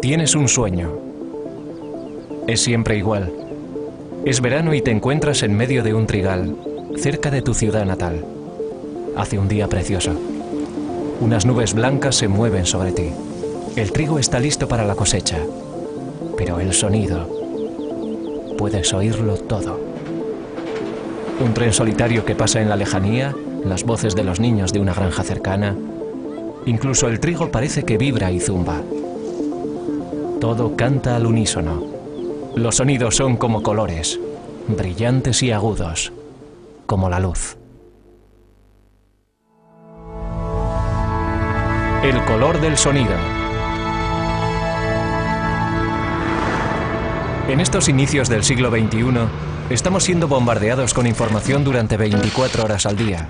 Tienes un sueño. Es siempre igual. Es verano y te encuentras en medio de un trigal, cerca de tu ciudad natal. Hace un día precioso. Unas nubes blancas se mueven sobre ti. El trigo está listo para la cosecha. Pero el sonido, puedes oírlo todo. Un tren solitario que pasa en la lejanía, las voces de los niños de una granja cercana. Incluso el trigo parece que vibra y zumba. Todo canta al unísono. Los sonidos son como colores, brillantes y agudos, como la luz. El color del sonido. En estos inicios del siglo XXI, estamos siendo bombardeados con información durante 24 horas al día.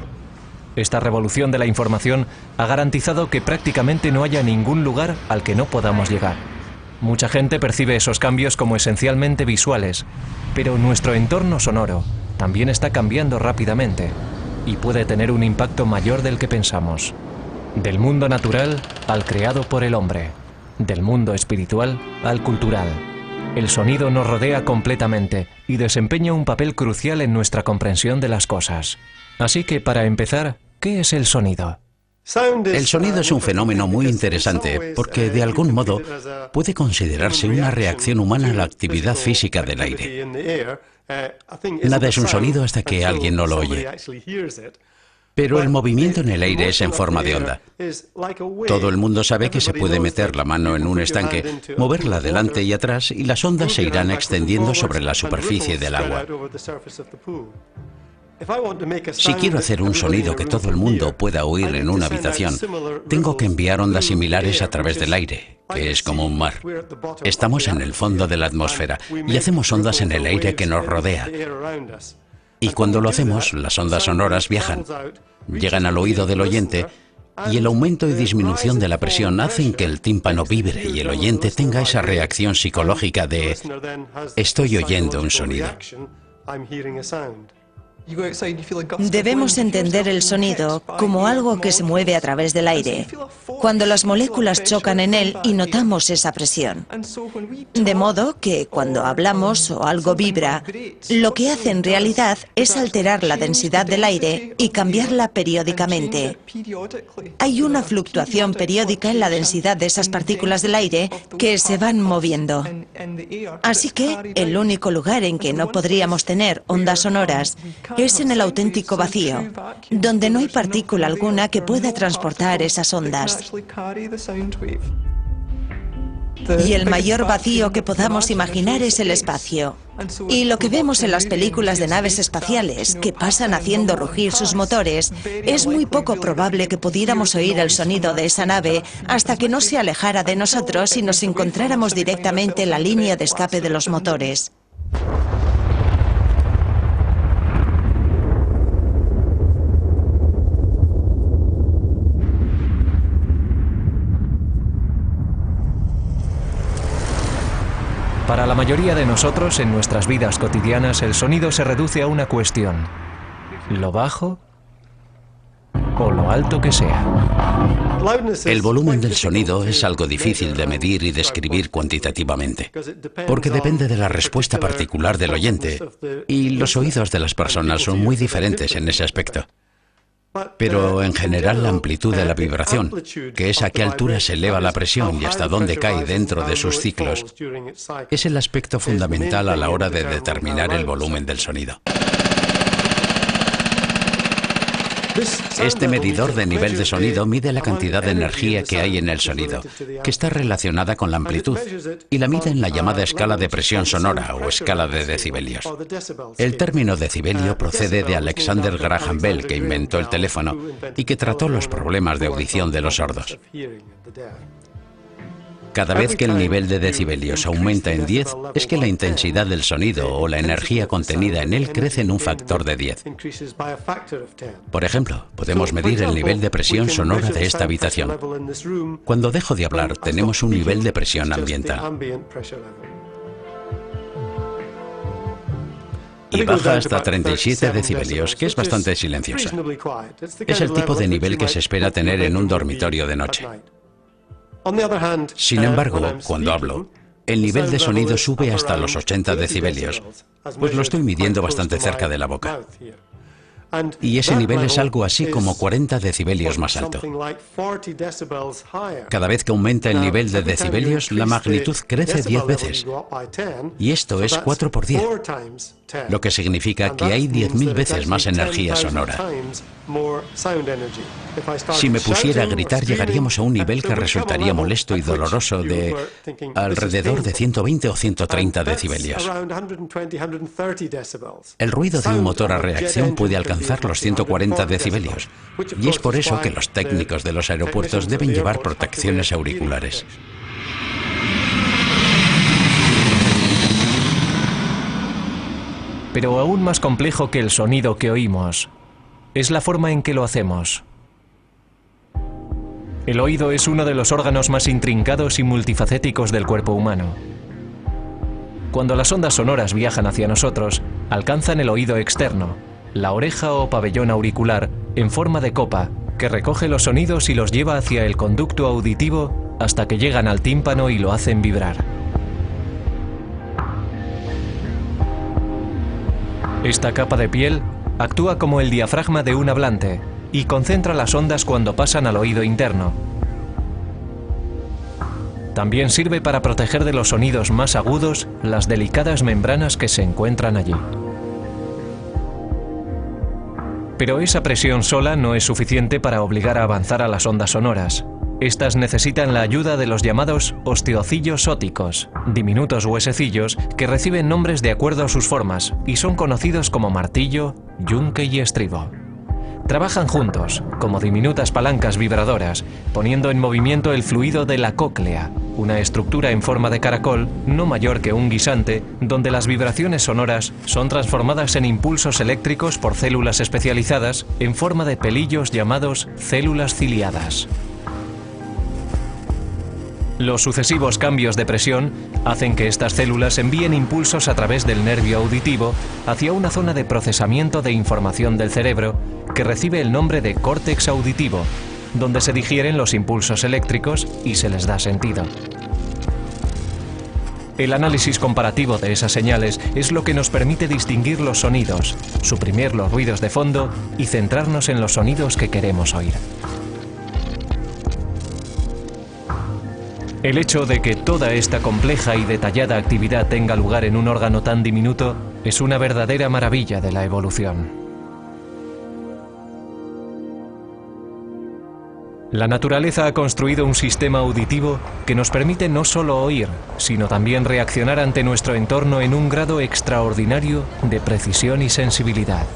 Esta revolución de la información ha garantizado que prácticamente no haya ningún lugar al que no podamos llegar. Mucha gente percibe esos cambios como esencialmente visuales, pero nuestro entorno sonoro también está cambiando rápidamente y puede tener un impacto mayor del que pensamos. Del mundo natural al creado por el hombre, del mundo espiritual al cultural. El sonido nos rodea completamente y desempeña un papel crucial en nuestra comprensión de las cosas. Así que, para empezar, ¿qué es el sonido? El sonido es un fenómeno muy interesante porque, de algún modo, puede considerarse una reacción humana a la actividad física del aire. Nada es un sonido hasta que alguien no lo oye. Pero el movimiento en el aire es en forma de onda. Todo el mundo sabe que se puede meter la mano en un estanque, moverla adelante y atrás y las ondas se irán extendiendo sobre la superficie del agua. Si quiero hacer un sonido que todo el mundo pueda oír en una habitación, tengo que enviar ondas similares a través del aire, que es como un mar. Estamos en el fondo de la atmósfera y hacemos ondas en el aire que nos rodea. Y cuando lo hacemos, las ondas sonoras viajan, llegan al oído del oyente y el aumento y disminución de la presión hacen que el tímpano vibre y el oyente tenga esa reacción psicológica de «estoy oyendo un sonido». Debemos entender el sonido como algo que se mueve a través del aire, cuando las moléculas chocan en él y notamos esa presión. De modo que cuando hablamos o algo vibra, lo que hace en realidad es alterar la densidad del aire y cambiarla periódicamente. Hay una fluctuación periódica en la densidad de esas partículas del aire que se van moviendo. Así que el único lugar en que no podríamos tener ondas sonoras es en el auténtico vacío, donde no hay partícula alguna que pueda transportar esas ondas. Y el mayor vacío que podamos imaginar es el espacio. Y lo que vemos en las películas de naves espaciales, que pasan haciendo rugir sus motores, es muy poco probable que pudiéramos oír el sonido de esa nave hasta que no se alejara de nosotros y nos encontráramos directamente en la línea de escape de los motores. Para la mayoría de nosotros, en nuestras vidas cotidianas, el sonido se reduce a una cuestión: lo bajo o lo alto que sea. El volumen del sonido es algo difícil de medir y describir cuantitativamente, porque depende de la respuesta particular del oyente, y los oídos de las personas son muy diferentes en ese aspecto. Pero en general la amplitud de la vibración, que es a qué altura se eleva la presión y hasta dónde cae dentro de sus ciclos, es el aspecto fundamental a la hora de determinar el volumen del sonido. Este medidor de nivel de sonido mide la cantidad de energía que hay en el sonido, que está relacionada con la amplitud, y la mide en la llamada escala de presión sonora o escala de decibelios. El término decibelio procede de Alexander Graham Bell, que inventó el teléfono y que trató los problemas de audición de los sordos. Cada vez que el nivel de decibelios aumenta en 10, es que la intensidad del sonido o la energía contenida en él crece en un factor de 10. Por ejemplo, podemos medir el nivel de presión sonora de esta habitación. Cuando dejo de hablar, tenemos un nivel de presión ambiental. Y baja hasta 37 decibelios, que es bastante silenciosa. Es el tipo de nivel que se espera tener en un dormitorio de noche. Sin embargo, cuando hablo, el nivel de sonido sube hasta los 80 decibelios, pues lo estoy midiendo bastante cerca de la boca. Y ese nivel es algo así como 40 decibelios más alto. Cada vez que aumenta el nivel de decibelios, la magnitud crece 10 veces. Y esto es 4 por 10, lo que significa que hay 10.000 veces más energía sonora. Si me pusiera a gritar, llegaríamos a un nivel que resultaría molesto y doloroso de alrededor de 120 o 130 decibelios. El ruido de un motor a reacción puede alcanzar los 140 decibelios, y es por eso que los técnicos de los aeropuertos deben llevar protecciones auriculares. Pero aún más complejo que el sonido que oímos es la forma en que lo hacemos. El oído es uno de los órganos más intrincados y multifacéticos del cuerpo humano. Cuando las ondas sonoras viajan hacia nosotros, alcanzan el oído externo, la oreja o pabellón auricular en forma de copa, que recoge los sonidos y los lleva hacia el conducto auditivo hasta que llegan al tímpano y lo hacen vibrar. Esta capa de piel actúa como el diafragma de un hablante y concentra las ondas cuando pasan al oído interno. También sirve para proteger de los sonidos más agudos las delicadas membranas que se encuentran allí. Pero esa presión sola no es suficiente para obligar a avanzar a las ondas sonoras. Estas necesitan la ayuda de los llamados osteocillos óticos, diminutos huesecillos que reciben nombres de acuerdo a sus formas y son conocidos como martillo, yunque y estribo. Trabajan juntos, como diminutas palancas vibradoras, poniendo en movimiento el fluido de la cóclea, una estructura en forma de caracol no mayor que un guisante, donde las vibraciones sonoras son transformadas en impulsos eléctricos por células especializadas en forma de pelillos llamados células ciliadas. Los sucesivos cambios de presión hacen que estas células envíen impulsos a través del nervio auditivo hacia una zona de procesamiento de información del cerebro que recibe el nombre de córtex auditivo, donde se digieren los impulsos eléctricos y se les da sentido. El análisis comparativo de esas señales es lo que nos permite distinguir los sonidos, suprimir los ruidos de fondo y centrarnos en los sonidos que queremos oír. El hecho de que toda esta compleja y detallada actividad tenga lugar en un órgano tan diminuto es una verdadera maravilla de la evolución. La naturaleza ha construido un sistema auditivo que nos permite no solo oír, sino también reaccionar ante nuestro entorno en un grado extraordinario de precisión y sensibilidad.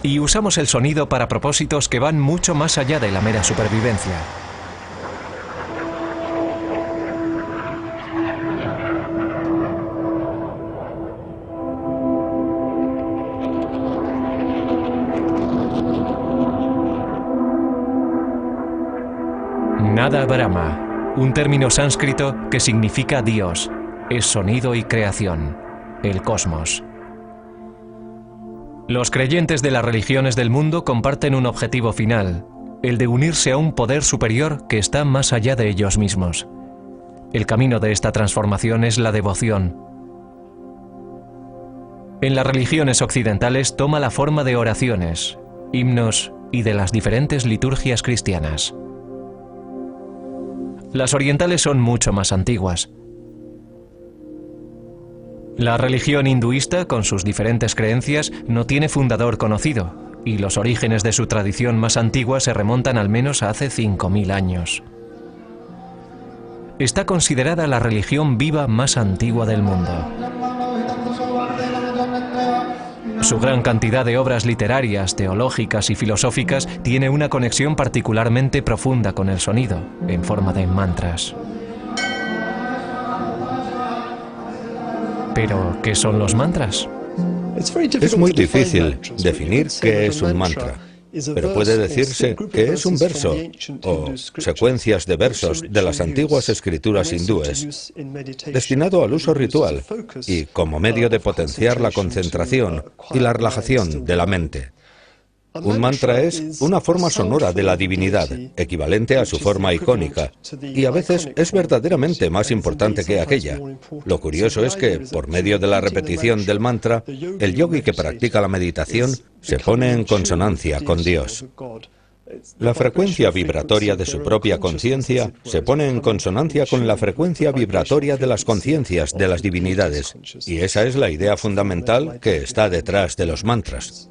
Y usamos el sonido para propósitos que van mucho más allá de la mera supervivencia. Nada Brahma, un término sánscrito que significa Dios, es sonido y creación, el cosmos. Los creyentes de las religiones del mundo comparten un objetivo final, el de unirse a un poder superior que está más allá de ellos mismos. El camino de esta transformación es la devoción. En las religiones occidentales toma la forma de oraciones, himnos y de las diferentes liturgias cristianas. Las orientales son mucho más antiguas. La religión hinduista, con sus diferentes creencias, no tiene fundador conocido, y los orígenes de su tradición más antigua se remontan al menos a hace 5000 años. Está considerada la religión viva más antigua del mundo. Su gran cantidad de obras literarias, teológicas y filosóficas tiene una conexión particularmente profunda con el sonido, en forma de mantras. Pero, ¿qué son los mantras? Es muy difícil definir qué es un mantra, pero puede decirse que es un verso o secuencias de versos de las antiguas escrituras hindúes, destinado al uso ritual y como medio de potenciar la concentración y la relajación de la mente. Un mantra es una forma sonora de la divinidad, equivalente a su forma icónica, y a veces es verdaderamente más importante que aquella. Lo curioso es que, por medio de la repetición del mantra, el yogi que practica la meditación se pone en consonancia con Dios. La frecuencia vibratoria de su propia conciencia se pone en consonancia con la frecuencia vibratoria de las conciencias de las divinidades, y esa es la idea fundamental que está detrás de los mantras.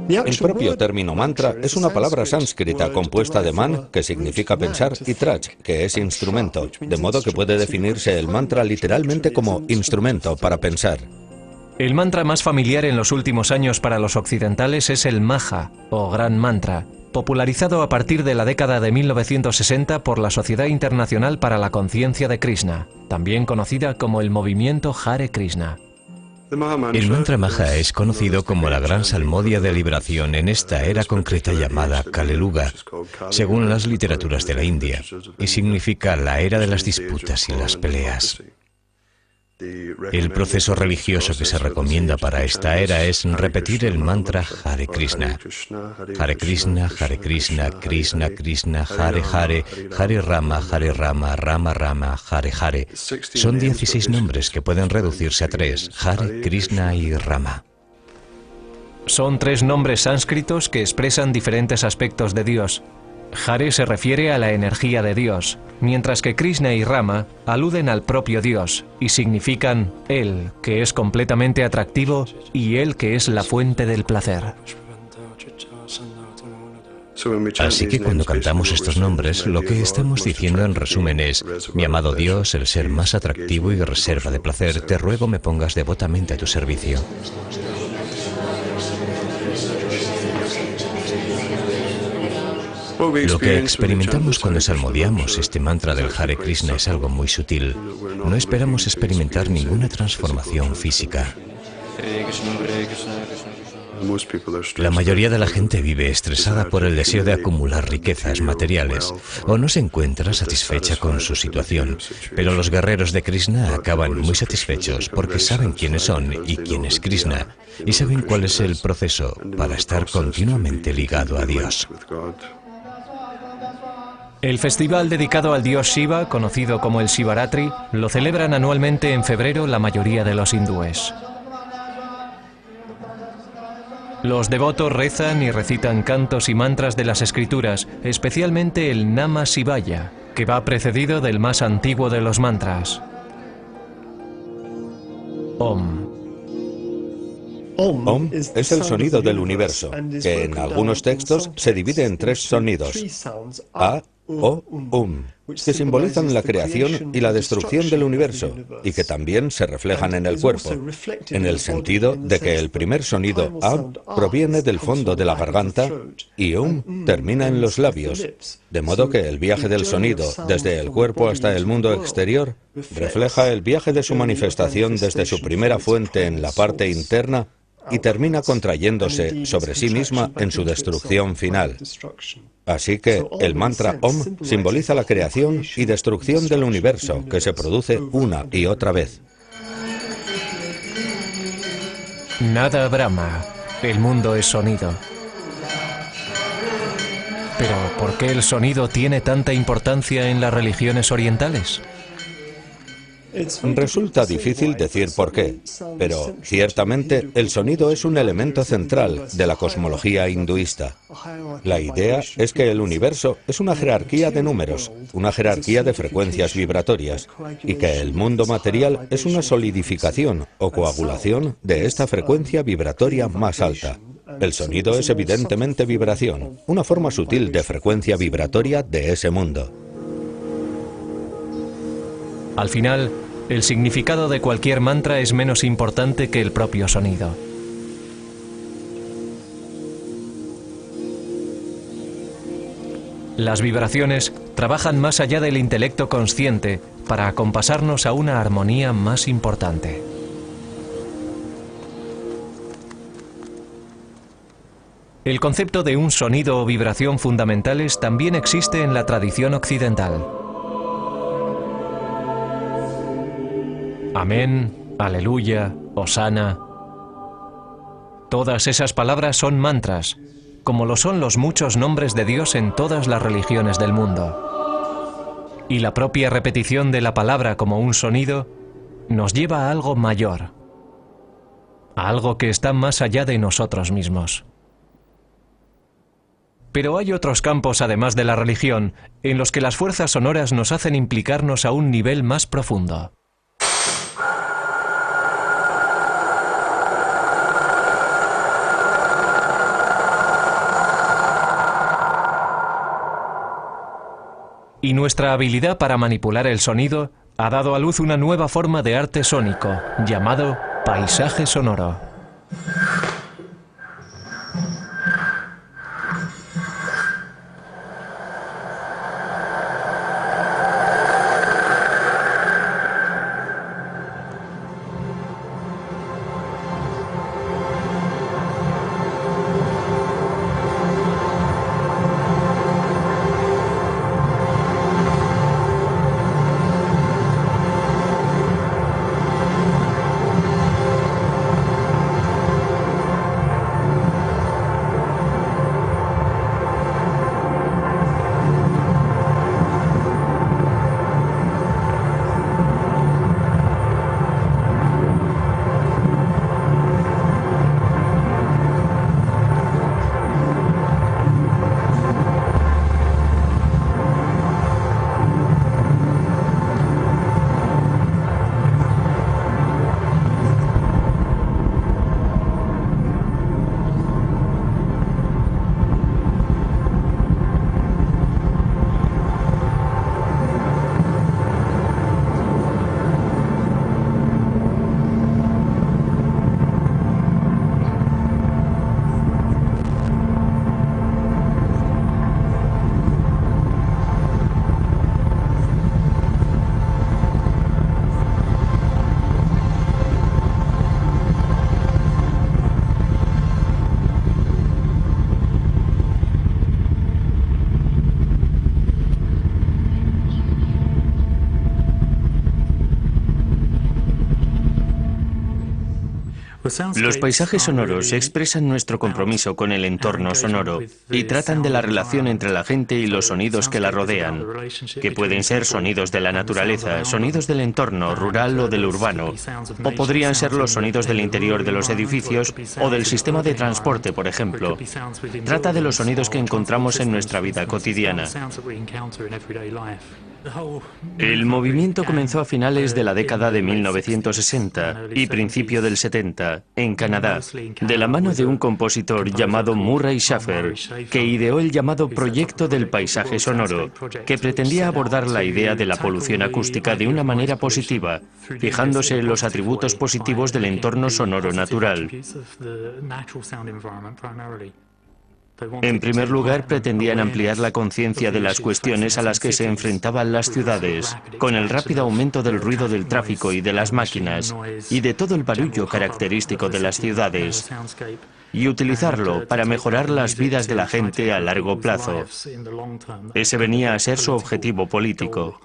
El propio término mantra es una palabra sánscrita compuesta de man, que significa pensar, y trach, que es instrumento, de modo que puede definirse el mantra literalmente como instrumento para pensar. El mantra más familiar en los últimos años para los occidentales es el Maha, o Gran Mantra, popularizado a partir de la década de 1960 por la Sociedad Internacional para la Conciencia de Krishna, también conocida como el movimiento Hare Krishna. El mantra Maha es conocido como la gran salmodia de liberación en esta era concreta llamada Kali Yuga, según las literaturas de la India, y significa la era de las disputas y las peleas. El proceso religioso que se recomienda para esta era es repetir el mantra Hare Krishna. Hare Krishna, Hare Krishna, Krishna Krishna, Hare Hare, Hare Rama, Rama Rama, Hare Hare. Son 16 nombres que pueden reducirse a 3, Hare, Krishna y Rama. Son 3 nombres sánscritos que expresan diferentes aspectos de Dios. Hare se refiere a la energía de Dios, mientras que Krishna y Rama aluden al propio Dios y significan Él, que es completamente atractivo, y Él, que es la fuente del placer. Así que cuando cantamos estos nombres, lo que estamos diciendo en resumen es: mi amado Dios, el ser más atractivo y reserva de placer, te ruego me pongas devotamente a tu servicio. Lo que experimentamos cuando salmodiamos este mantra del Hare Krishna es algo muy sutil. No esperamos experimentar ninguna transformación física. La mayoría de la gente vive estresada por el deseo de acumular riquezas materiales o no se encuentra satisfecha con su situación. Pero los guerreros de Krishna acaban muy satisfechos porque saben quiénes son y quién es Krishna y saben cuál es el proceso para estar continuamente ligado a Dios. El festival dedicado al dios Shiva, conocido como el Shivaratri, lo celebran anualmente en febrero la mayoría de los hindúes. Los devotos rezan y recitan cantos y mantras de las escrituras, especialmente el Nama Shivaya, que va precedido del más antiguo de los mantras, Om. Om es el sonido del universo, que en algunos textos se divide en 3 sonidos, A, O, que simbolizan la creación y la destrucción del universo, y que también se reflejan en el cuerpo, en el sentido de que el primer sonido A proviene del fondo de la garganta y termina en los labios, de modo que el viaje del sonido desde el cuerpo hasta el mundo exterior refleja el viaje de su manifestación desde su primera fuente en la parte interna y termina contrayéndose sobre sí misma en su destrucción final. Así que el mantra Om simboliza la creación y destrucción del universo que se produce una y otra vez. Nada Brahma, el mundo es sonido. Pero, ¿por qué el sonido tiene tanta importancia en las religiones orientales? Resulta difícil decir por qué, pero ciertamente el sonido es un elemento central de la cosmología hinduista. La idea es que el universo es una jerarquía de números, una jerarquía de frecuencias vibratorias, y que el mundo material es una solidificación o coagulación de esta frecuencia vibratoria más alta. El sonido es evidentemente vibración, una forma sutil de frecuencia vibratoria de ese mundo. Al final, El significado de cualquier mantra es menos importante que el propio sonido. Las vibraciones trabajan más allá del intelecto consciente para acompasarnos a una armonía más importante. El concepto de un sonido o vibración fundamentales también existe en la tradición occidental. Amén, aleluya, hosana. Todas esas palabras son mantras, como lo son los muchos nombres de Dios en todas las religiones del mundo. Y la propia repetición de la palabra como un sonido nos lleva a algo mayor, a algo que está más allá de nosotros mismos. Pero hay otros campos, además de la religión, en los que las fuerzas sonoras nos hacen implicarnos a un nivel más profundo. Y nuestra habilidad para manipular el sonido ha dado a luz una nueva forma de arte sónico, llamado paisaje sonoro. Los paisajes sonoros expresan nuestro compromiso con el entorno sonoro y tratan de la relación entre la gente y los sonidos que la rodean, que pueden ser sonidos de la naturaleza, sonidos del entorno rural o del urbano, o podrían ser los sonidos del interior de los edificios o del sistema de transporte, por ejemplo. Trata de los sonidos que encontramos en nuestra vida cotidiana. El movimiento comenzó a finales de la década de 1960 y principio del 70, en Canadá, de la mano de un compositor llamado Murray Schafer, que ideó el llamado Proyecto del Paisaje Sonoro, que pretendía abordar la idea de la polución acústica de una manera positiva, fijándose en los atributos positivos del entorno sonoro natural. En primer lugar, pretendían ampliar la conciencia de las cuestiones a las que se enfrentaban las ciudades, con el rápido aumento del ruido del tráfico y de las máquinas, y de todo el barullo característico de las ciudades, y utilizarlo para mejorar las vidas de la gente a largo plazo. Ese venía a ser su objetivo político.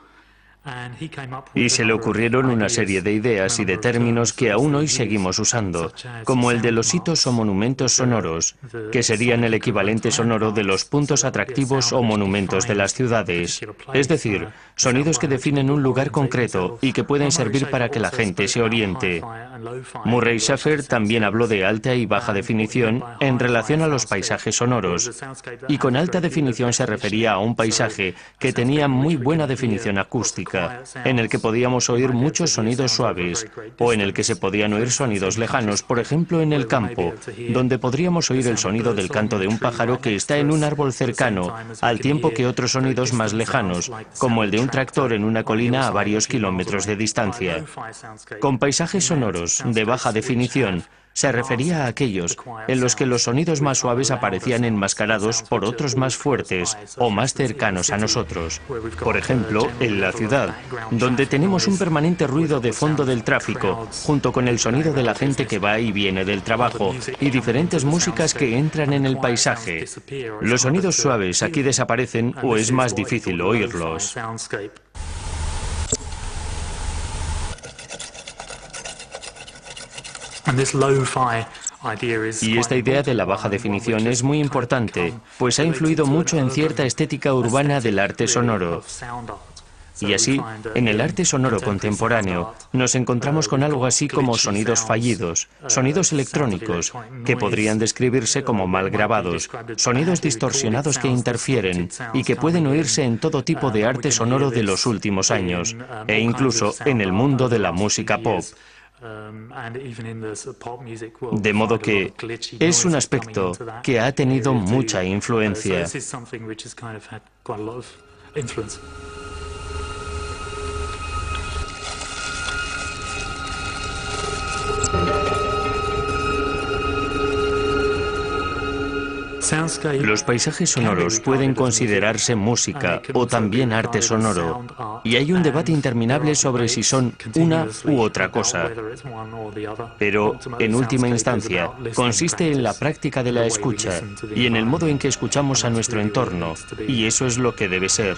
Y se le ocurrieron una serie de ideas y de términos que aún hoy seguimos usando, como el de los hitos o monumentos sonoros, que serían el equivalente sonoro de los puntos atractivos o monumentos de las ciudades, es decir, sonidos que definen un lugar concreto y que pueden servir para que la gente se oriente. Murray Schafer también habló de alta y baja definición en relación a los paisajes sonoros, y con alta definición se refería a un paisaje que tenía muy buena definición acústica. música, en el que podíamos oír muchos sonidos suaves, o en el que se podían oír sonidos lejanos, por ejemplo en el campo, donde podríamos oír el sonido del canto de un pájaro que está en un árbol cercano, al tiempo que otros sonidos más lejanos, como el de un tractor en una colina a varios kilómetros de distancia. Con paisajes sonoros de baja definición, se refería a aquellos en los que los sonidos más suaves aparecían enmascarados por otros más fuertes o más cercanos a nosotros. Por ejemplo, en la ciudad, donde tenemos un permanente ruido de fondo del tráfico, junto con el sonido de la gente que va y viene del trabajo, y diferentes músicas que entran en el paisaje. Los sonidos suaves aquí desaparecen o es más difícil oírlos. Y esta idea de la baja definición es muy importante, pues ha influido mucho en cierta estética urbana del arte sonoro. Y así, en el arte sonoro contemporáneo, nos encontramos con algo así como sonidos fallidos, sonidos electrónicos, que podrían describirse como mal grabados, sonidos distorsionados que interfieren y que pueden oírse en todo tipo de arte sonoro de los últimos años, e incluso en el mundo de la música pop. De modo que es un aspecto que ha tenido mucha influencia. Los paisajes sonoros pueden considerarse música o también arte sonoro, y hay un debate interminable sobre si son una u otra cosa. Pero, en última instancia, consiste en la práctica de la escucha y en el modo en que escuchamos a nuestro entorno, y eso es lo que debe ser.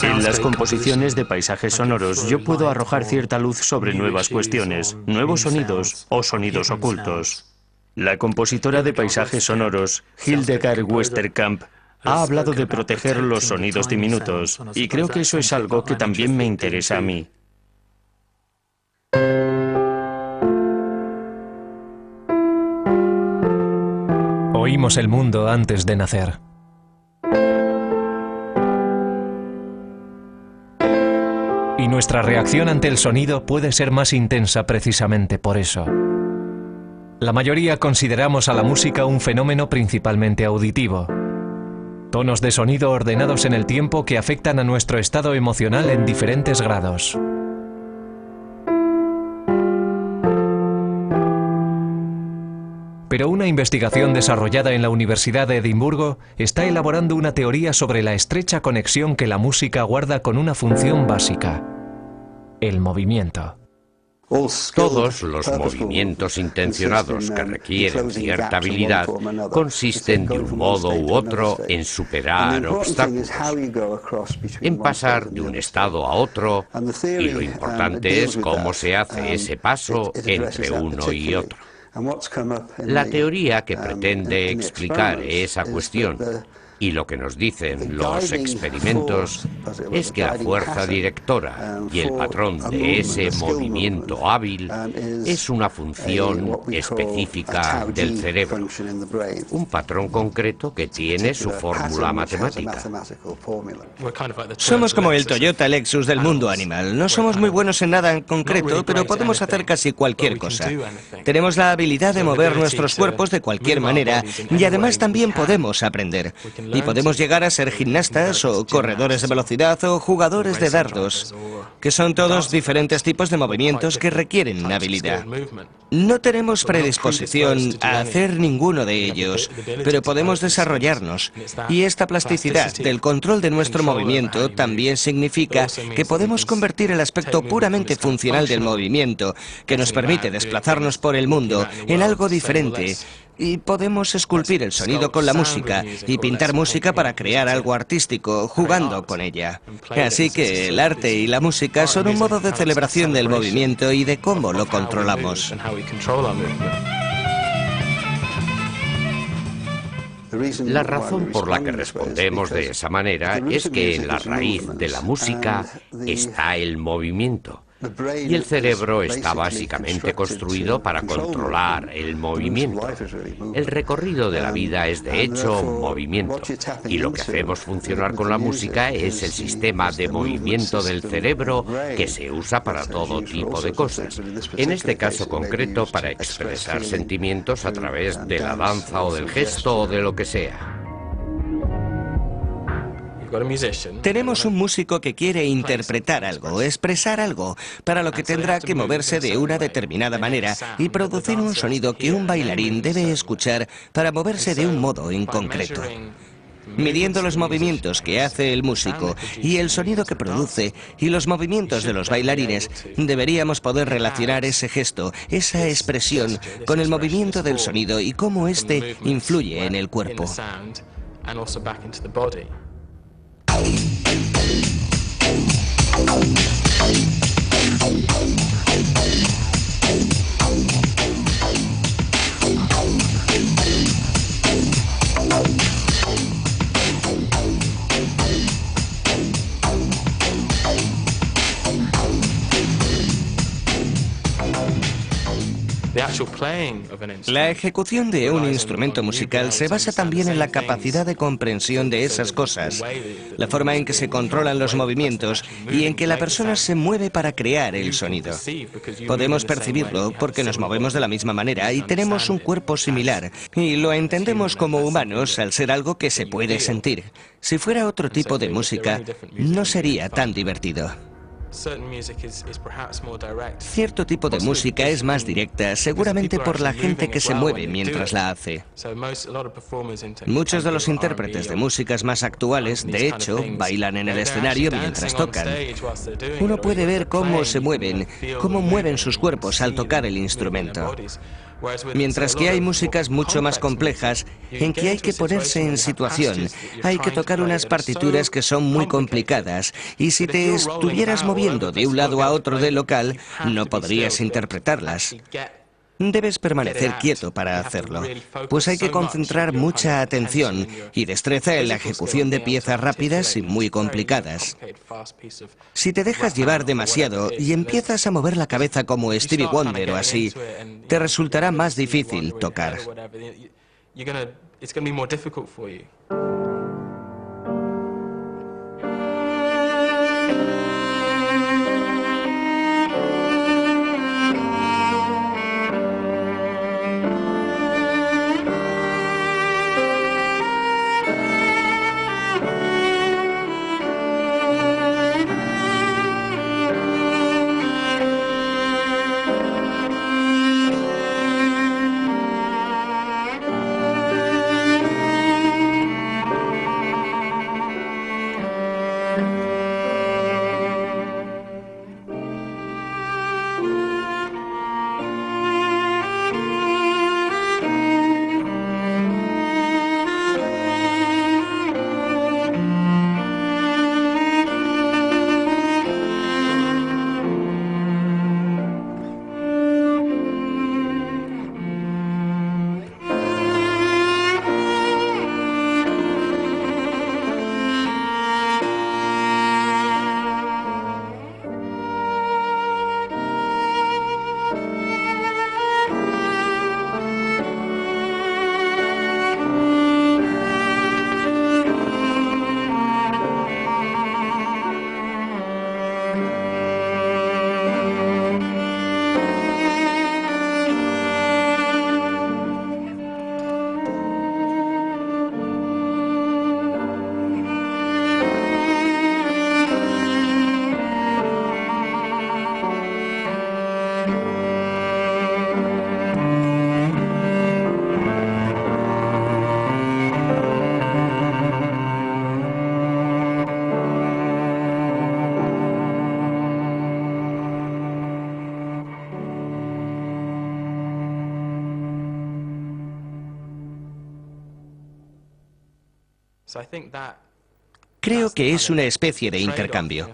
En las composiciones de paisajes sonoros yo puedo arrojar cierta luz sobre nuevas cuestiones, nuevos sonidos o sonidos ocultos. La compositora de paisajes sonoros, Hildegard Westerkamp, ha hablado de proteger los sonidos diminutos, y creo que eso es algo que también me interesa a mí. Oímos el mundo antes de nacer. Y nuestra reacción ante el sonido puede ser más intensa precisamente por eso. La mayoría consideramos a la música un fenómeno principalmente auditivo. Tonos de sonido ordenados en el tiempo que afectan a nuestro estado emocional en diferentes grados. Pero una investigación desarrollada en la Universidad de Edimburgo está elaborando una teoría sobre la estrecha conexión que la música guarda con una función básica: el movimiento. Todos los movimientos intencionados que requieren cierta habilidad consisten de un modo u otro en superar obstáculos, en pasar de un estado a otro, y lo importante es cómo se hace ese paso entre uno y otro. La teoría que pretende explicar esa cuestión y lo que nos dicen los experimentos es que la fuerza directora y el patrón de ese movimiento hábil es una función específica del cerebro, un patrón concreto que tiene su fórmula matemática. Somos como el Toyota Lexus del mundo animal. No somos muy buenos en nada en concreto, pero podemos hacer casi cualquier cosa. Tenemos la habilidad de mover nuestros cuerpos de cualquier manera y además también podemos aprender. Y podemos llegar a ser gimnastas o corredores de velocidad o jugadores de dardos, que son todos diferentes tipos de movimientos que requieren habilidad. No tenemos predisposición a hacer ninguno de ellos, pero podemos desarrollarnos. Y esta plasticidad del control de nuestro movimiento también significa que podemos convertir el aspecto puramente funcional del movimiento, que nos permite desplazarnos por el mundo, en algo diferente. Y podemos esculpir el sonido con la música y pintar música para crear algo artístico, jugando con ella. Así que el arte y la música son un modo de celebración del movimiento y de cómo lo controlamos. La razón por la que respondemos de esa manera es que en la raíz de la música está el movimiento. Y el cerebro está básicamente construido para controlar el movimiento. El recorrido de la vida es de hecho movimiento. Y lo que hacemos funcionar con la música es el sistema de movimiento del cerebro que se usa para todo tipo de cosas. En este caso concreto, para expresar sentimientos a través de la danza o del gesto o de lo que sea. Tenemos un músico que quiere interpretar algo, expresar algo, para lo que tendrá que moverse de una determinada manera y producir un sonido que un bailarín debe escuchar para moverse de un modo en concreto. Midiendo los movimientos que hace el músico y el sonido que produce y los movimientos de los bailarines, deberíamos poder relacionar ese gesto, esa expresión, con el movimiento del sonido y cómo éste influye en el cuerpo. La ejecución de un instrumento musical se basa también en la capacidad de comprensión de esas cosas, la forma en que se controlan los movimientos y en que la persona se mueve para crear el sonido. Podemos percibirlo porque nos movemos de la misma manera y tenemos un cuerpo similar, y lo entendemos como humanos al ser algo que se puede sentir. Si fuera otro tipo de música, no sería tan divertido. Cierto tipo de música es más directa, seguramente por la gente que se mueve mientras la hace. Muchos de los intérpretes de músicas más actuales, de hecho, bailan en el escenario mientras tocan. Uno puede ver cómo se mueven, cómo mueven sus cuerpos al tocar el instrumento. Mientras que hay músicas mucho más complejas en que hay que ponerse en situación, hay que tocar unas partituras que son muy complicadas y si te estuvieras moviendo de un lado a otro del local, no podrías interpretarlas. Debes permanecer quieto para hacerlo, pues hay que concentrar mucha atención y destreza en la ejecución de piezas rápidas y muy complicadas. Si te dejas llevar demasiado y empiezas a mover la cabeza como Stevie Wonder o así, te resultará más difícil tocar. Creo que es una especie de intercambio.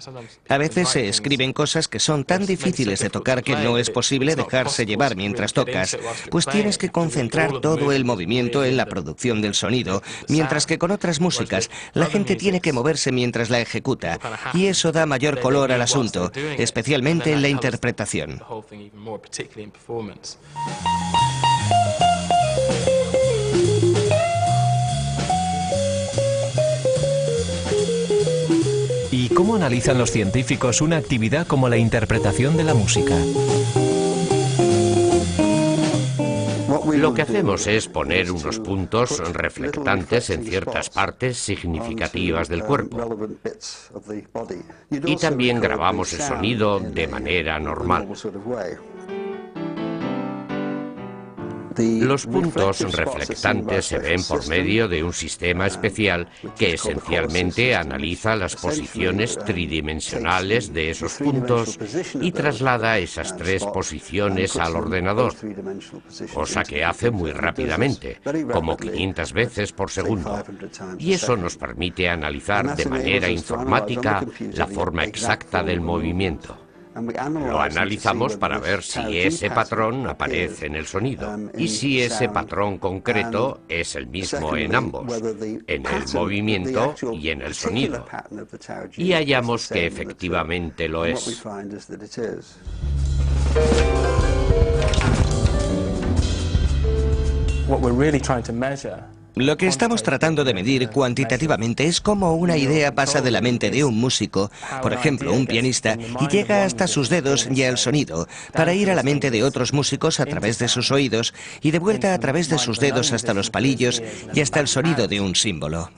A veces se escriben cosas que son tan difíciles de tocar que no es posible dejarse llevar mientras tocas, pues tienes que concentrar todo el movimiento en la producción del sonido, mientras que con otras músicas la gente tiene que moverse mientras la ejecuta, y eso da mayor color al asunto, especialmente en la interpretación. ¿Y cómo analizan los científicos una actividad como la interpretación de la música? Lo que hacemos es poner unos puntos reflectantes en ciertas partes significativas del cuerpo. Y también grabamos el sonido de manera normal. Los puntos reflectantes se ven por medio de un sistema especial que esencialmente analiza las posiciones tridimensionales de esos puntos y traslada esas tres posiciones al ordenador, cosa que hace muy rápidamente, como 500 veces por segundo. Y eso nos permite analizar de manera informática la forma exacta del movimiento. Lo analizamos para ver si ese patrón aparece en el sonido y si ese patrón concreto es el mismo en ambos, en el movimiento y en el sonido. Y hallamos que efectivamente lo es. Lo que estamos tratando de medir cuantitativamente es cómo una idea pasa de la mente de un músico, por ejemplo un pianista, y llega hasta sus dedos y al sonido, para ir a la mente de otros músicos a través de sus oídos y de vuelta a través de sus dedos hasta los palillos y hasta el sonido de un símbolo.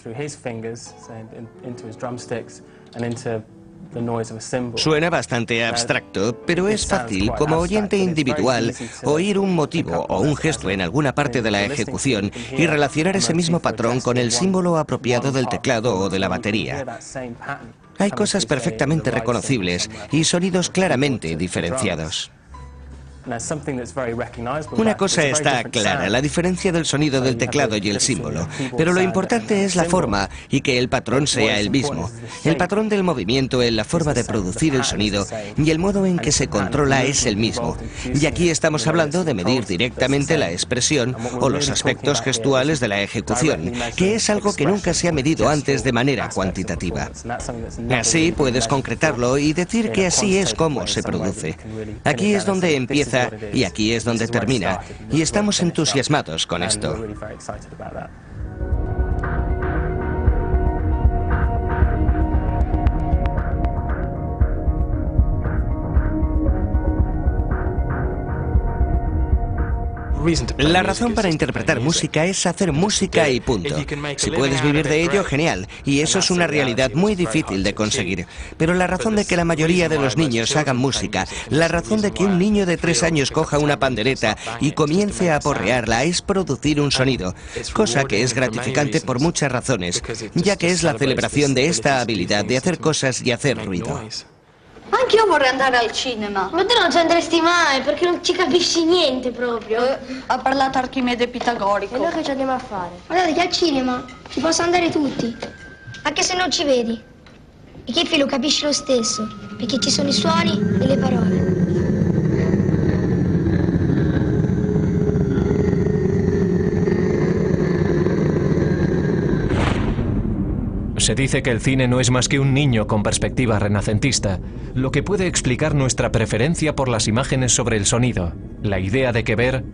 Suena bastante abstracto, pero es fácil, como oyente individual, oír un motivo o un gesto en alguna parte de la ejecución y relacionar ese mismo patrón con el símbolo apropiado del teclado o de la batería. Hay cosas perfectamente reconocibles y sonidos claramente diferenciados. Una cosa está clara, la diferencia del sonido del teclado y el símbolo, pero lo importante es la forma y que el patrón sea el mismo. El patrón del movimiento en la forma de producir el sonido y el modo en que se controla es el mismo. Y aquí estamos hablando de medir directamente la expresión o los aspectos gestuales de la ejecución, que es algo que nunca se ha medido antes de manera cuantitativa. Así puedes concretarlo y decir que así es como se produce. Aquí es donde empieza y aquí es donde termina, y estamos entusiasmados con esto. La razón para interpretar música es hacer música y punto. Si puedes vivir de ello, genial, y eso es una realidad muy difícil de conseguir. Pero la razón de que la mayoría de los niños hagan música, la razón de que un niño de 3 años coja una pandereta y comience a aporrearla es producir un sonido, cosa que es gratificante por muchas razones, ya que es la celebración de esta habilidad de hacer cosas y hacer ruido. Anch'io vorrei andare al cinema. Ma te non ci andresti mai, perché non ci capisci niente proprio. Ha parlato Archimede Pitagorico. E noi che ci andiamo a fare? Guardate che al cinema ci possono andare tutti, anche se non ci vedi. E Kiffi lo capisci lo stesso, perché ci sono i suoni e le parole. Se dice que el cine no es más que un niño con perspectiva renacentista, lo que puede explicar nuestra preferencia por las imágenes sobre el sonido, la idea de que ver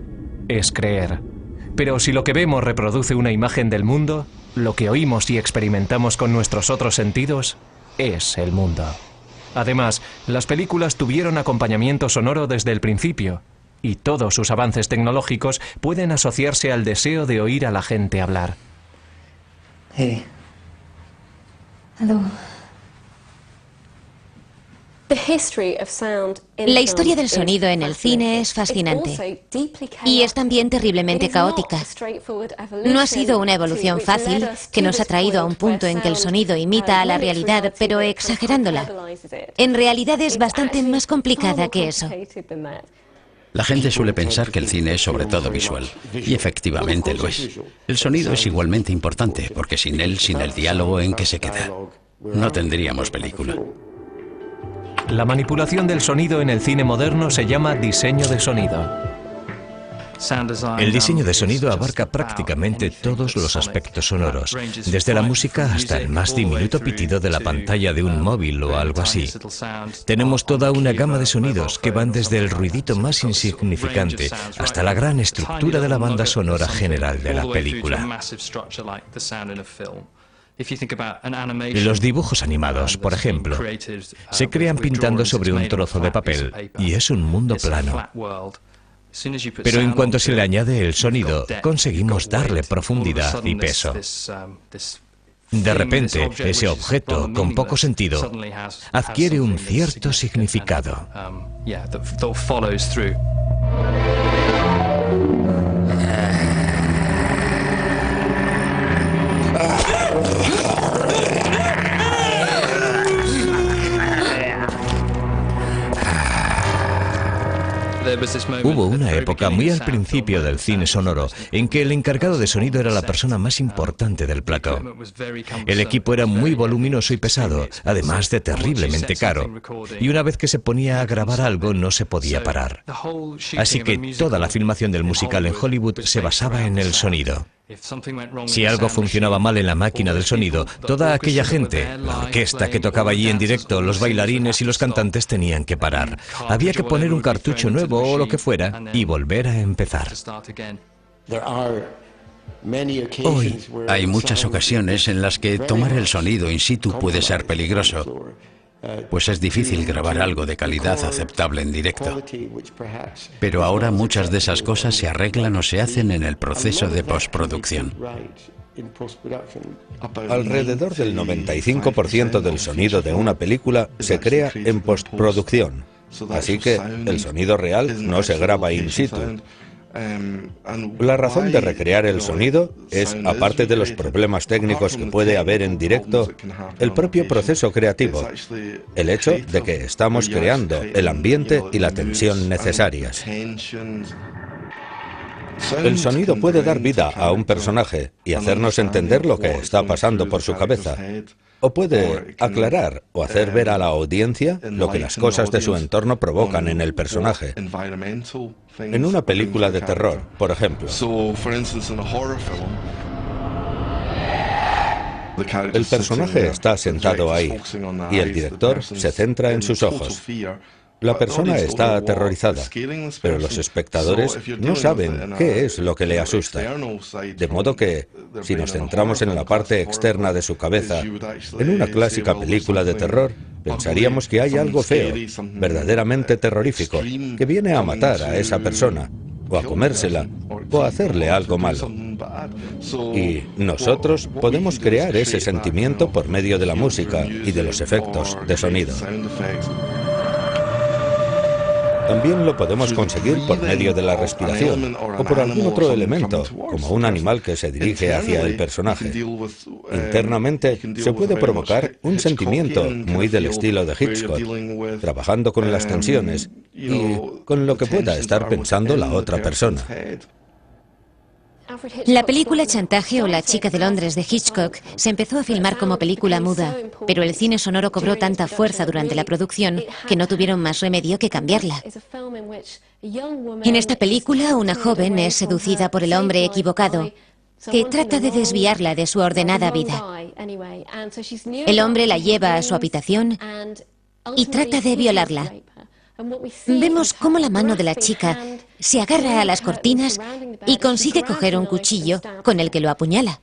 es creer. Pero si lo que vemos reproduce una imagen del mundo, lo que oímos y experimentamos con nuestros otros sentidos es el mundo. Además, las películas tuvieron acompañamiento sonoro desde el principio, y todos sus avances tecnológicos pueden asociarse al deseo de oír a la gente hablar. Hey. La historia del sonido en el cine es fascinante y es también terriblemente caótica. No ha sido una evolución fácil que nos ha traído a un punto en que el sonido imita a la realidad, pero exagerándola. En realidad es bastante más complicada que eso. La gente suele pensar que el cine es sobre todo visual, y efectivamente lo es. El sonido es igualmente importante, porque sin él, sin el diálogo, ¿en qué se queda? No tendríamos película. La manipulación del sonido en el cine moderno se llama diseño de sonido. El diseño de sonido abarca prácticamente todos los aspectos sonoros, desde la música hasta el más diminuto pitido de la pantalla de un móvil o algo así. Tenemos toda una gama de sonidos que van desde el ruidito más insignificante hasta la gran estructura de la banda sonora general de la película. Los dibujos animados, por ejemplo, se crean pintando sobre un trozo de papel y es un mundo plano. Pero en cuanto se le añade el sonido, conseguimos darle profundidad y peso. De repente, ese objeto, con poco sentido, adquiere un cierto significado. Hubo una época muy al principio del cine sonoro en que el encargado de sonido era la persona más importante del plató. El equipo era muy voluminoso y pesado, además de terriblemente caro, y una vez que se ponía a grabar algo no se podía parar. Así que toda la filmación del musical en Hollywood se basaba en el sonido. Si algo funcionaba mal en la máquina del sonido, toda aquella gente, la orquesta que tocaba allí en directo, los bailarines y los cantantes tenían que parar. Había que poner un cartucho nuevo o lo que fuera y volver a empezar. Hoy hay muchas ocasiones en las que tomar el sonido in situ puede ser peligroso, pues es difícil grabar algo de calidad aceptable en directo. Pero ahora muchas de esas cosas se arreglan o se hacen en el proceso de postproducción. Alrededor del 95% del sonido de una película se crea en postproducción, así que el sonido real no se graba in situ. La razón de recrear el sonido es, aparte de los problemas técnicos que puede haber en directo, el propio proceso creativo, el hecho de que estamos creando el ambiente y la tensión necesarias. El sonido puede dar vida a un personaje y hacernos entender lo que está pasando por su cabeza. O puede aclarar o hacer ver a la audiencia lo que las cosas de su entorno provocan en el personaje. En una película de terror, por ejemplo. El personaje está sentado ahí y el director se centra en sus ojos. La persona está aterrorizada, pero los espectadores no saben qué es lo que le asusta. De modo que, si nos centramos en la parte externa de su cabeza, en una clásica película de terror, pensaríamos que hay algo feo, verdaderamente terrorífico, que viene a matar a esa persona, o a comérsela, o a hacerle algo malo. Y nosotros podemos crear ese sentimiento por medio de la música y de los efectos de sonido. También lo podemos conseguir por medio de la respiración o por algún otro elemento, como un animal que se dirige hacia el personaje. Internamente se puede provocar un sentimiento muy del estilo de Hitchcock, trabajando con las tensiones y con lo que pueda estar pensando la otra persona. La película Chantaje o La chica de Londres de Hitchcock se empezó a filmar como película muda, pero el cine sonoro cobró tanta fuerza durante la producción que no tuvieron más remedio que cambiarla. En esta película, una joven es seducida por el hombre equivocado, que trata de desviarla de su ordenada vida. El hombre la lleva a su habitación y trata de violarla. Vemos cómo la mano de la chica se agarra a las cortinas y consigue coger un cuchillo con el que lo apuñala.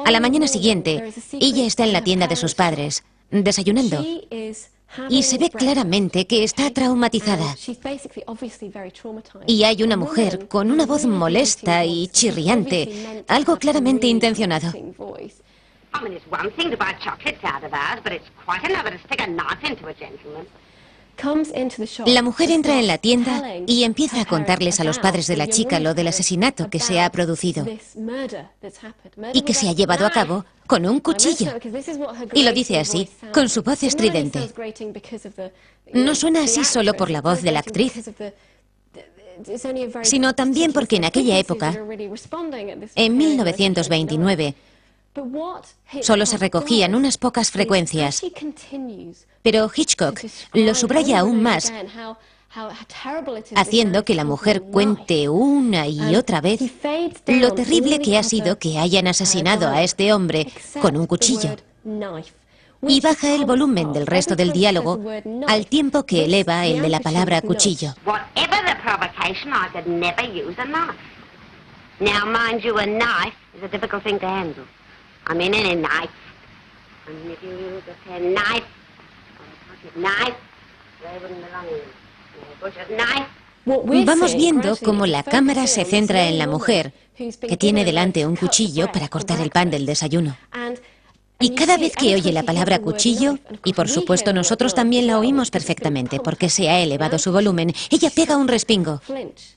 A la mañana siguiente, ella está en la tienda de sus padres, desayunando, y se ve claramente que está traumatizada. Y hay una mujer con una voz molesta y chirriante, algo claramente intencionado. La mujer entra en la tienda y empieza a contarles a los padres de la chica lo del asesinato que se ha producido y que se ha llevado a cabo con un cuchillo. Y lo dice así, con su voz estridente. No suena así solo por la voz de la actriz. sino también porque en aquella época, en 1929, solo se recogían unas pocas frecuencias. Pero Hitchcock lo subraya aún más, haciendo que la mujer cuente una y otra vez lo terrible que ha sido que hayan asesinado a este hombre con un cuchillo. Y baja el volumen del resto del diálogo al tiempo que eleva el de la palabra cuchillo. Vamos viendo cómo la cámara se centra en la mujer, que tiene delante un cuchillo para cortar el pan del desayuno. Y cada vez que oye la palabra cuchillo, y por supuesto nosotros también la oímos perfectamente porque se ha elevado su volumen, ella pega un respingo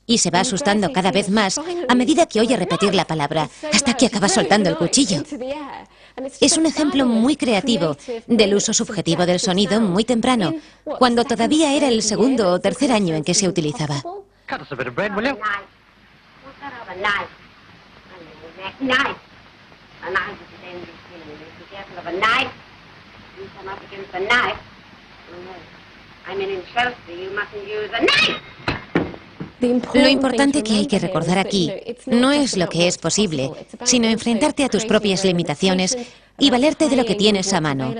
y se va asustando cada vez más a medida que oye repetir la palabra, hasta que acaba soltando el cuchillo. Es un ejemplo muy creativo del uso subjetivo del sonido muy temprano, cuando todavía era el segundo o tercer año en que se utilizaba. Lo importante que hay que recordar aquí no es lo que es posible, sino enfrentarte a tus propias limitaciones y valerte de lo que tienes a mano.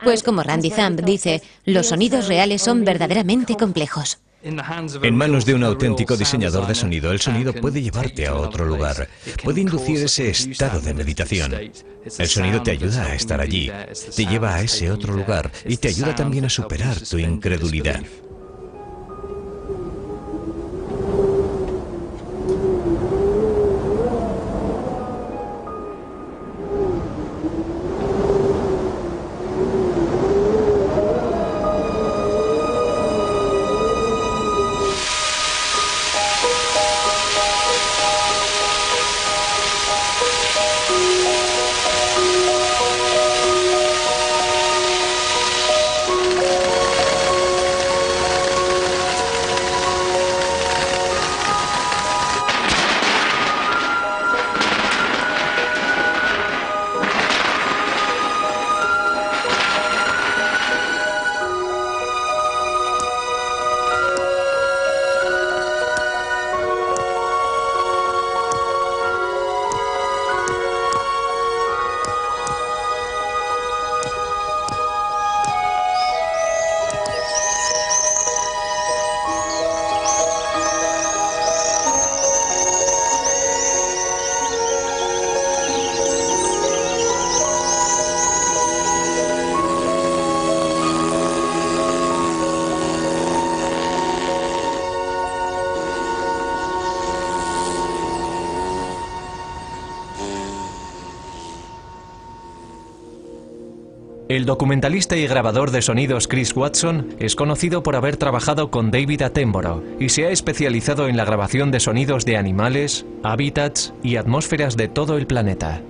Pues como Randy Thumb dice, los sonidos reales son verdaderamente complejos. En manos de un auténtico diseñador de sonido, el sonido puede llevarte a otro lugar, puede inducir ese estado de meditación. El sonido te ayuda a estar allí, te lleva a ese otro lugar y te ayuda también a superar tu incredulidad. El documentalista y grabador de sonidos Chris Watson es conocido por haber trabajado con David Attenborough y se ha especializado en la grabación de sonidos de animales, hábitats y atmósferas de todo el planeta.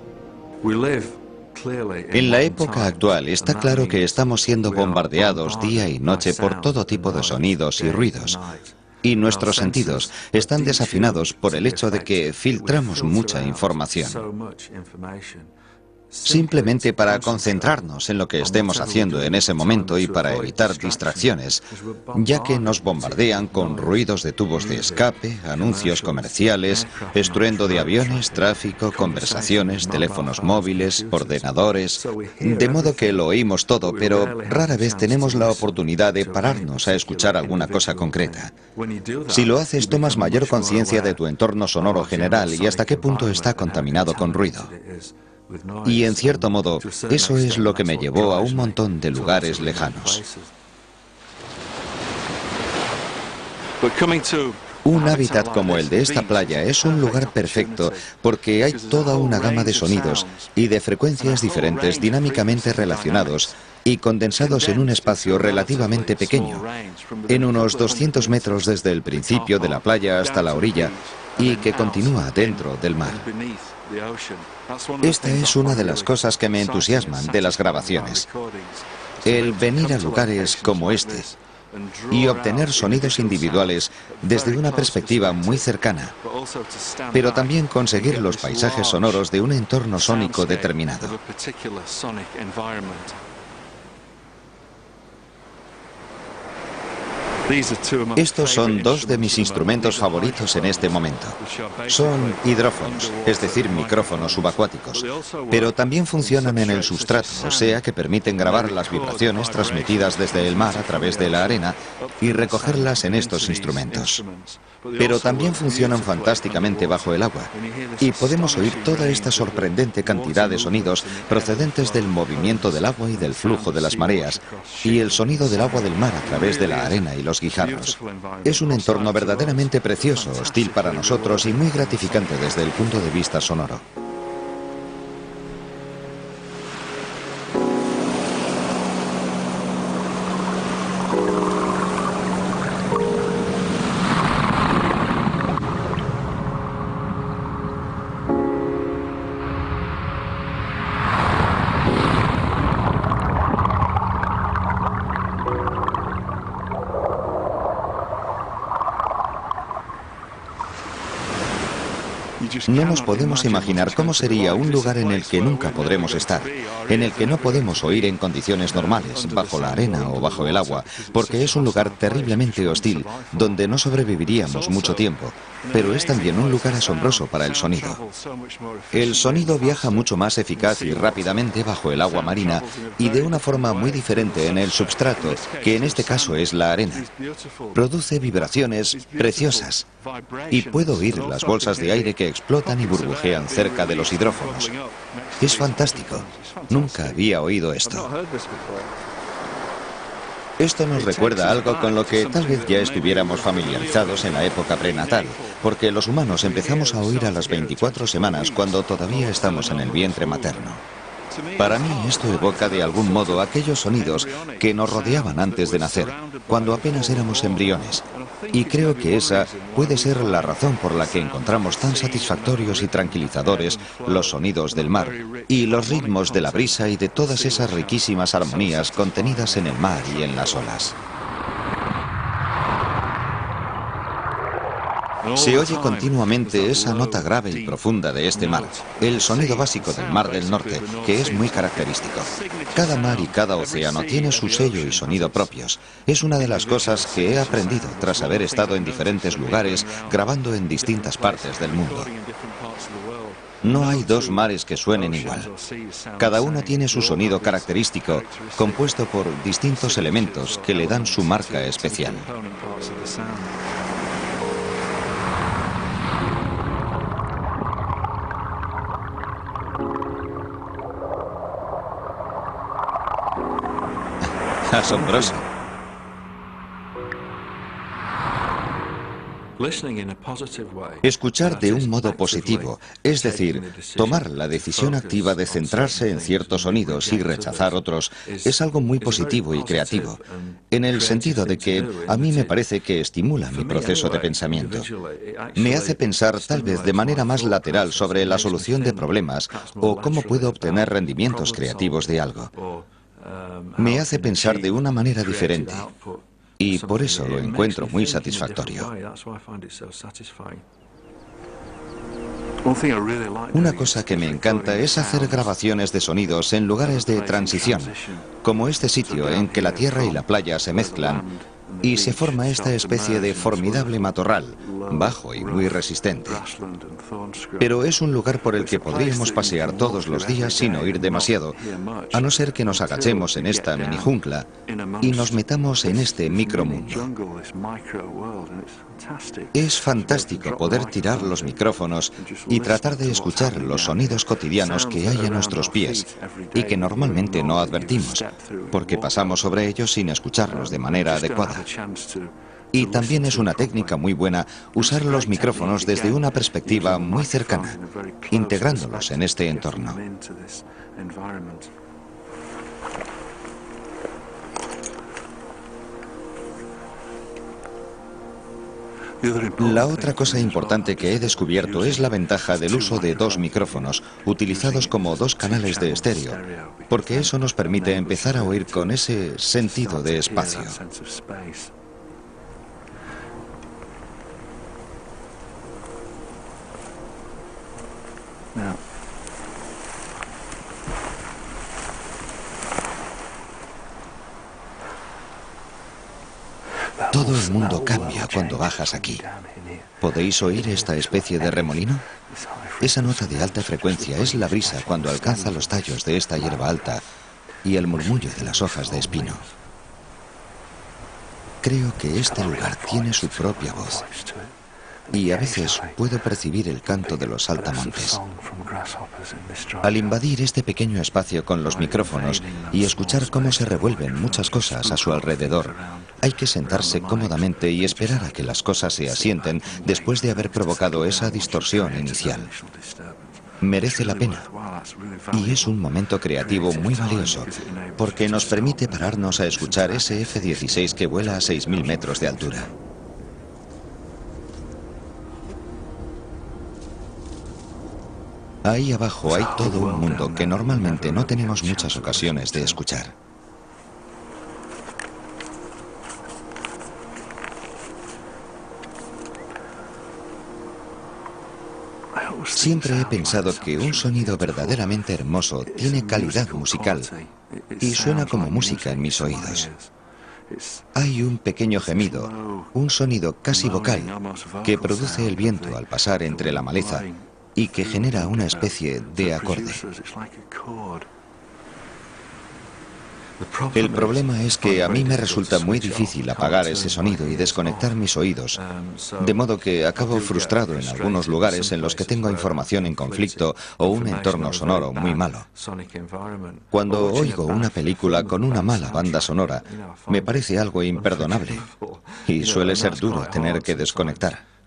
En la época actual está claro que estamos siendo bombardeados día y noche por todo tipo de sonidos y ruidos. Y nuestros sentidos están desafinados por el hecho de que filtramos mucha información. Simplemente para concentrarnos en lo que estemos haciendo en ese momento y para evitar distracciones, ya que nos bombardean con ruidos de tubos de escape, anuncios comerciales, estruendo de aviones, tráfico, conversaciones, teléfonos móviles, ordenadores, de modo que lo oímos todo, pero rara vez tenemos la oportunidad de pararnos a escuchar alguna cosa concreta. Si lo haces, tomas mayor conciencia de tu entorno sonoro general y hasta qué punto está contaminado con ruido. Y en cierto modo, eso es lo que me llevó a un montón de lugares lejanos. Un hábitat como el de esta playa es un lugar perfecto porque hay toda una gama de sonidos y de frecuencias diferentes dinámicamente relacionados y condensados en un espacio relativamente pequeño, en unos 200 metros desde el principio de la playa hasta la orilla y que continúa dentro del mar. Esta es una de las cosas que me entusiasman de las grabaciones. El venir a lugares como este y obtener sonidos individuales desde una perspectiva muy cercana, pero también conseguir los paisajes sonoros de un entorno sónico determinado. Estos son dos de mis instrumentos favoritos en este momento. Son hidrófonos, es decir, micrófonos subacuáticos, pero también funcionan en el sustrato, o sea que permiten grabar las vibraciones transmitidas desde el mar a través de la arena y recogerlas en estos instrumentos. Pero también funcionan fantásticamente bajo el agua y podemos oír toda esta sorprendente cantidad de sonidos procedentes del movimiento del agua y del flujo de las mareas y el sonido del agua del mar a través de la arena y los guijarros. Es un entorno verdaderamente precioso, hostil para nosotros y muy gratificante desde el punto de vista sonoro. No nos podemos imaginar cómo sería un lugar en el que nunca podremos estar, en el que no podemos oír en condiciones normales, bajo la arena o bajo el agua, porque es un lugar terriblemente hostil, donde no sobreviviríamos mucho tiempo, pero es también un lugar asombroso para el sonido. El sonido viaja mucho más eficaz y rápidamente bajo el agua marina y de una forma muy diferente en el substrato, que en este caso es la arena. Produce vibraciones preciosas y puedo oír las bolsas de aire que explotan y burbujean cerca de los hidrófonos. Es fantástico. Nunca había oído esto. Esto nos recuerda algo con lo que tal vez ya estuviéramos familiarizados en la época prenatal, porque los humanos empezamos a oír a las 24 semanas cuando todavía estamos en el vientre materno. Para mí esto evoca de algún modo aquellos sonidos que nos rodeaban antes de nacer, cuando apenas éramos embriones. Y creo que esa puede ser la razón por la que encontramos tan satisfactorios y tranquilizadores los sonidos del mar y los ritmos de la brisa y de todas esas riquísimas armonías contenidas en el mar y en las olas. Se oye continuamente esa nota grave y profunda de este mar, el sonido básico del Mar del Norte, que es muy característico. Cada mar y cada océano tiene su sello y sonido propios. Es una de las cosas que he aprendido tras haber estado en diferentes lugares grabando en distintas partes del mundo. No hay dos mares que suenen igual. Cada uno tiene su sonido característico, compuesto por distintos elementos que le dan su marca especial. Asombroso. Escuchar de un modo positivo, es decir, tomar la decisión activa de centrarse en ciertos sonidos y rechazar otros, es algo muy positivo y creativo, en el sentido de que a mí me parece que estimula mi proceso de pensamiento. Me hace pensar tal vez de manera más lateral sobre la solución de problemas o cómo puedo obtener rendimientos creativos de algo. Me hace pensar de una manera diferente y por eso lo encuentro muy satisfactorio. Una cosa que me encanta es hacer grabaciones de sonidos en lugares de transición, como este sitio en que la tierra y la playa se mezclan y se forma esta especie de formidable matorral, bajo y muy resistente. Pero es un lugar por el que podríamos pasear todos los días sin oír demasiado, a no ser que nos agachemos en esta mini jungla y nos metamos en este micromundo. Es fantástico poder tirar los micrófonos y tratar de escuchar los sonidos cotidianos que hay a nuestros pies y que normalmente no advertimos, porque pasamos sobre ellos sin escucharlos de manera adecuada. Y también es una técnica muy buena usar los micrófonos desde una perspectiva muy cercana, integrándolos en este entorno. La otra cosa importante que he descubierto es la ventaja del uso de dos micrófonos, utilizados como dos canales de estéreo, porque eso nos permite empezar a oír con ese sentido de espacio. Todo el mundo cambia cuando bajas aquí. ¿Podéis oír esta especie de remolino? Esa nota de alta frecuencia es la brisa cuando alcanza los tallos de esta hierba alta y el murmullo de las hojas de espino. Creo que este lugar tiene su propia voz y a veces puedo percibir el canto de los saltamontes. Al invadir este pequeño espacio con los micrófonos y escuchar cómo se revuelven muchas cosas a su alrededor, hay que sentarse cómodamente y esperar a que las cosas se asienten después de haber provocado esa distorsión inicial. Merece la pena. Y es un momento creativo muy valioso, porque nos permite pararnos a escuchar ese F-16 que vuela a 6.000 metros de altura. Ahí abajo hay todo un mundo que normalmente no tenemos muchas ocasiones de escuchar. Siempre he pensado que un sonido verdaderamente hermoso tiene calidad musical y suena como música en mis oídos. Hay un pequeño gemido, un sonido casi vocal, que produce el viento al pasar entre la maleza y que genera una especie de acorde. El problema es que a mí me resulta muy difícil apagar ese sonido y desconectar mis oídos, de modo que acabo frustrado en algunos lugares en los que tengo información en conflicto o un entorno sonoro muy malo. Cuando oigo una película con una mala banda sonora, me parece algo imperdonable y suele ser duro tener que desconectar.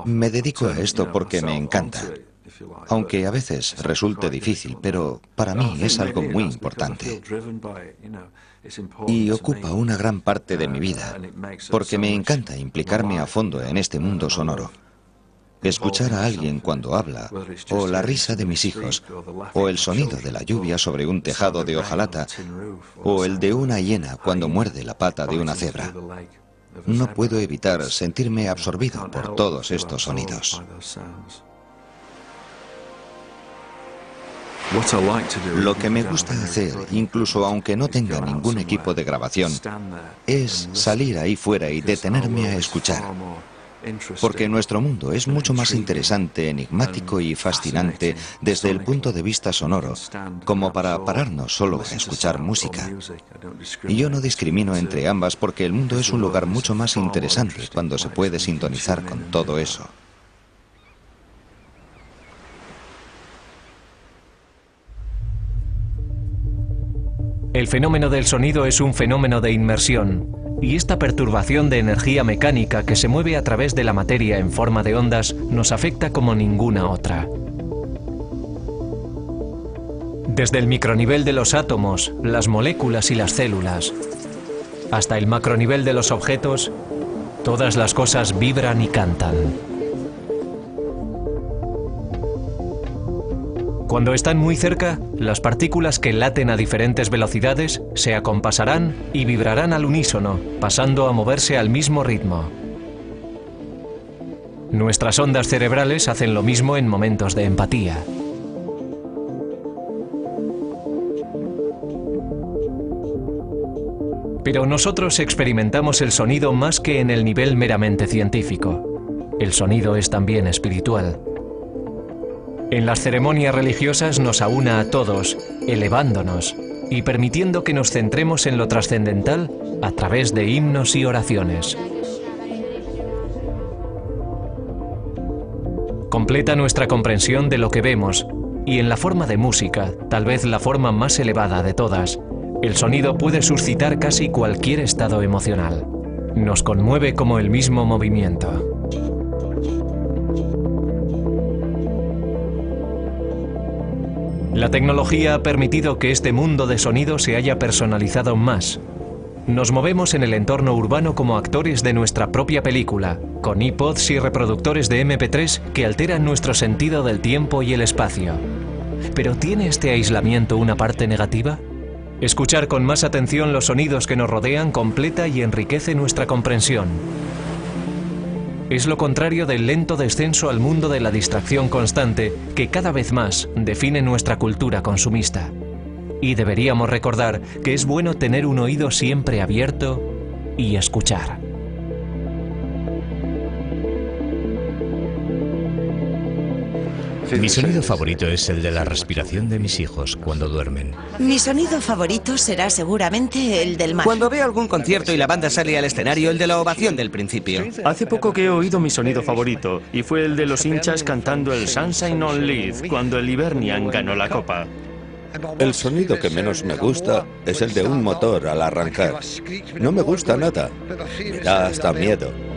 Me dedico a esto porque me encanta, aunque a veces resulte difícil, pero para mí es algo muy importante. Y ocupa una gran parte de mi vida, porque me encanta implicarme a fondo en este mundo sonoro. Escuchar a alguien cuando habla, o la risa de mis hijos, o el sonido de la lluvia sobre un tejado de hojalata, o el de una hiena cuando muerde la pata de una cebra. No puedo evitar sentirme absorbido por todos estos sonidos. Lo que me gusta hacer, incluso aunque no tenga ningún equipo de grabación, es salir ahí fuera y detenerme a escuchar. Porque nuestro mundo es mucho más interesante, enigmático y fascinante desde el punto de vista sonoro, como para pararnos solo a escuchar música. Y yo no discrimino entre ambas porque el mundo es un lugar mucho más interesante cuando se puede sintonizar con todo eso. El fenómeno del sonido es un fenómeno de inmersión, y esta perturbación de energía mecánica que se mueve a través de la materia en forma de ondas nos afecta como ninguna otra. Desde el micronivel de los átomos, las moléculas y las células, hasta el macronivel de los objetos, todas las cosas vibran y cantan. Cuando están muy cerca, las partículas que laten a diferentes velocidades se acompasarán y vibrarán al unísono, pasando a moverse al mismo ritmo. Nuestras ondas cerebrales hacen lo mismo en momentos de empatía. Pero nosotros experimentamos el sonido más que en el nivel meramente científico. El sonido es también espiritual. En las ceremonias religiosas nos aúna a todos, elevándonos y permitiendo que nos centremos en lo trascendental a través de himnos y oraciones. Completa nuestra comprensión de lo que vemos y en la forma de música, tal vez la forma más elevada de todas, el sonido puede suscitar casi cualquier estado emocional. Nos conmueve como el mismo movimiento. La tecnología ha permitido que este mundo de sonido se haya personalizado más, Nos movemos en el entorno urbano como actores de nuestra propia película, con iPods y reproductores de MP3 que alteran nuestro sentido del tiempo y el espacio. ¿Pero tiene este aislamiento una parte negativa? Escuchar con más atención los sonidos que nos rodean completa y enriquece nuestra comprensión. Es lo contrario del lento descenso al mundo de la distracción constante que cada vez más define nuestra cultura consumista. Y deberíamos recordar que es bueno tener un oído siempre abierto y escuchar. Mi sonido favorito es el de la respiración de mis hijos cuando duermen. Mi sonido favorito será seguramente el del mar. Cuando veo algún concierto y la banda sale al escenario, el de la ovación del principio. Hace poco que he oído mi sonido favorito, y fue el de los hinchas cantando el Sunshine on Leith cuando el Hibernian ganó la Copa. El sonido que menos me gusta es el de un motor al arrancar. No me gusta nada. Me da hasta miedo.